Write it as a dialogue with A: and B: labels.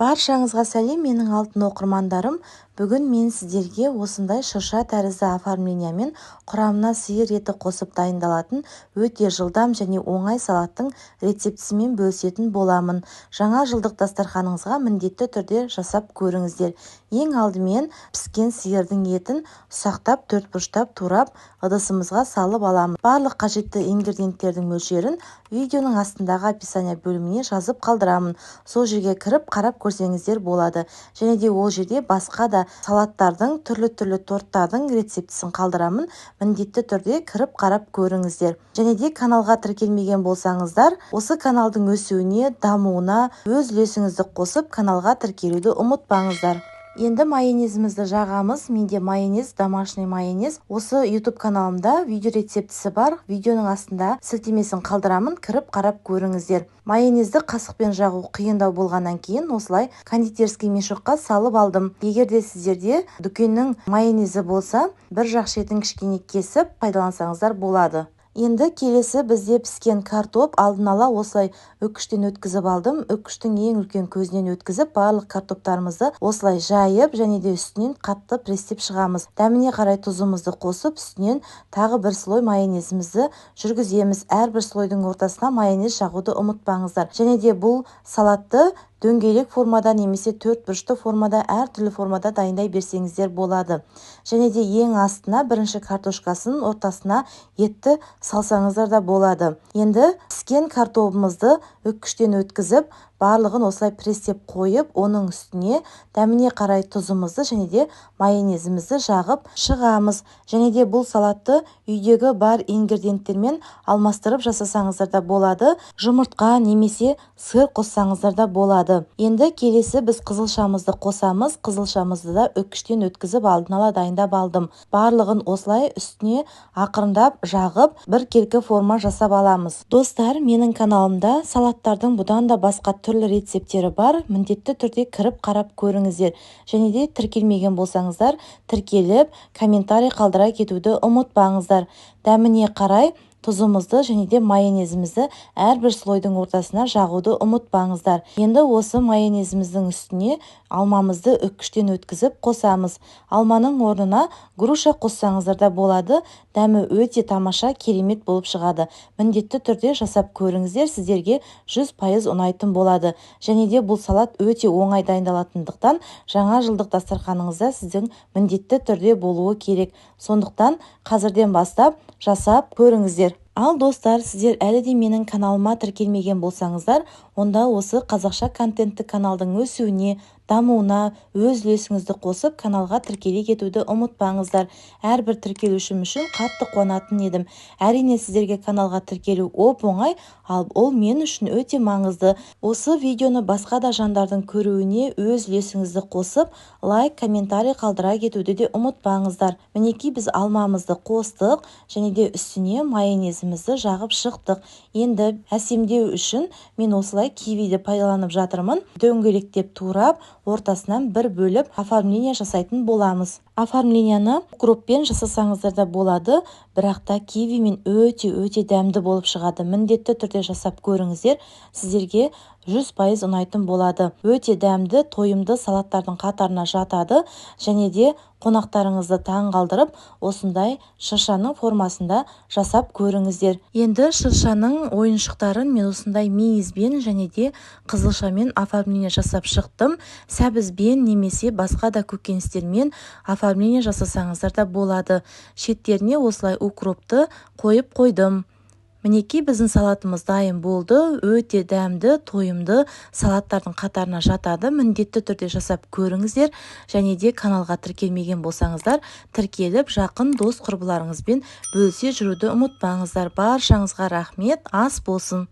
A: Баршаңызға сәлем, менің алтын оқырмандарым. Бүгін мен сіздерге осындай шырша тәрізді оформлениямен құрамына сиыр еті қосып дайындалатын өте жылдам және оңай салаттың рецептісімен бөлісетін боламын. Жаңа жылдық дастарханыңызға міндетті түрде жасап көріңіздер. Ең алдымен піскен сиырдың етін ұсақтап төртбұрыштап турап ыдысымызға салып аламын. Барлық қажетті ингредиенттердің мөлшерін видеоның астындағы описание бөліміне жазып қалдырамын. Сол жерге кіріп қарап көрсеңіздер болады. Және де ол жерде басқа да салаттардың, түрлі торттардың рецептісін қалдырамын. Міндетті түрде кіріп қарап көріңіздер. Және де каналға тіркелмеген болсаңыздар, осы каналдың өсуіне, дамуына өз үлесіңізді қосып, каналға тіркелуді ұмытпаңыздар. Енді майонезімізді жағамыз. Менде майонез, домашний майонез. Осы YouTube каналымда видео рецептісі бар. Видеоның астында сілтемесін қалдырамын, кіріп қарап көріңіздер. Майонезді қасықпен жағу қиындау болғаннан кейін осылай кондитерский мешокқа салып алдым. Егер де сіздерде дүкеннің майонезі болса, бір жақ шетін кішкене кесіп пайдалансаңыздар болады. Енді келесі бізде піскен картоп. Алдын ала осылай үкіштен өткізіп алдым. Үкіштің ең үлкен көзінен өткізіп, барлық картоптарымызды осылай жайып, және де үстінен қатты престеп шығамыз. Дәміне қарай тұзымызды қосып, үстінен тағы бір слой майонезімізді жүргіземіз. Әрбір слойдың ортасына майонез жағуды ұмытпаңыздар. Және де бұл салатты дөңгелек формада немесе төртбұрышты формада, әртүрлі формада дайындай берсеңіздер болады. Және де ең астына бірінші картошкасын, ортасына етті салсаңыздар да болады. Енді піскен картопымызды үкіштен өткізіп, барлығын осылай престеп қойып, оның үстіне дәміне қарай тұзымызды және де майонезімізді жағып шығамыз. Және де бұл салатты үйдегі бар ингредиенттермен алмастырып жасасаңыздар да болады. Жұмыртқа немесе сыр қоссаңыздар да болады. Енді келесі біз қызылшамызды қосамыз. Қызылшамызды да үкіштен өткізіп алдын ала дайындап алдым. Барлығын осылай үстіне ақырындап жағып, бір келкі форма жасап аламыз. Достар, менің каналымда салаттардың бұдан да басқа түрлі рецептері бар. Міндетті түрде кіріп қарап көріңіздер. Және де тіркелмеген болсаңыздар, тіркеліп, комментарий қалдыра кетуді ұмытпаңыздар. Дәміне қарай тұзымызды және де майонезімізді әрбір слойдың ортасына жағуды ұмытпаңыздар. Енді осы майонезіміздің үстіне алмамызды үкіштен өткізіп қосамыз. Алманың орнына груша қоссаңыздар да болады. Дәмі өте тамаша, керемет болып шығады. Міндетті түрде жасап көріңіздер, сіздерге 100% ұнайтын болады. Және де бұл салат өте оңай дайындалатындықтан жаңа жылдық дастарханыңызда сіздің міндетті түрде болуы керек. Сондықтан қазірден бастап жасап көріңіздер. Ал достар, сіздер әлі де менің каналыма тіркелмеген болсаңыздар, онда осы қазақша контентті каналдың өсуіне, дамуына өз үлесіңізді қосып, каналға тіркеле кетуді ұмытпаңыздар. Әрбір тіркелушім үшін қатты қуанатын едім. Әрине сіздерге каналға тіркелу оп-оңай, ал ол мен үшін өте маңызды. Осы видеоны басқа да жандардың көруіне өз үлесіңізді қосып, лайк, комментарий қалдыра кетуді де ұмытпаңыздар. Мінекей біз алмамызды қостық, және де үстіне майонезімізді жағып шықтық. Енді әсемдеу үшін мен осылай кивиді пайдаланып жатырмын. Дөңгелектеп турап, ортасынан бір бөліп оформление жасайтын боламыз. Оформленияны укроппен жасасаңыздар да болады, бірақ та кивимен өте дәмді болып шығады. Міндетті түрде жасап көріңіздер, сіздерге 100% ұнайтын болады. Өте дәмді, тойымды салаттардың қатарына жатады, және де қонақтарыңызды таңғалдырып, осындай шыршаның формасында жасап көріңіздер. Енді шыршаның ойыншықтарын мен осындай мейізбен және де қызылшамен оформление жасап шықтым. Сәбізбен немесе басқа да көкөністермен оформление жасасаңыздар да болады. Шеттеріне осылай укропты қойып қойдым. Мінекей біздің салатымыз дайын болды. Өте дәмді, тойымды салаттардың қатарына жатады. Міндетті түрде жасап көріңіздер. Және де каналға тіркелмеген болсаңыздар, тіркеліп жақын дос құрбыларыңызбен бөлісе жүруді ұмытпаңыздар. Баршаңызға рахмет, ас болсын.